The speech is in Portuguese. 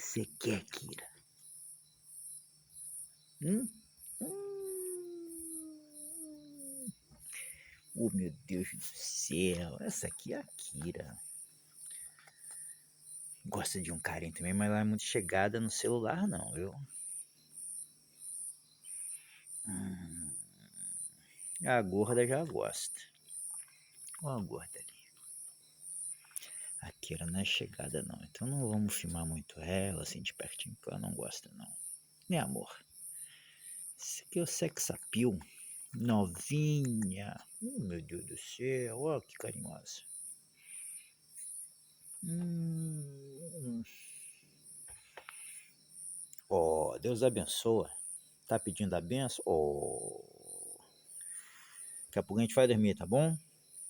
que você quer, Kira? Hum? Hum. Oh, meu Deus do céu. Essa aqui é a Kira. Gosta de um carinho também, mas ela é muito chegada no celular, não, viu? Hum. A gorda já gosta. Olha a gorda ali. A Kira não é chegada, não. Então não vamos filmar muito ela, assim, de pertinho, porque ela não gosta, não. Né, amor? Esse aqui é o sex appeal. Novinha. Meu Deus do céu. Olha que carinhosa. Oh, Deus abençoa. Tá pedindo a benção? Oh. Daqui a pouco a gente vai dormir, tá bom?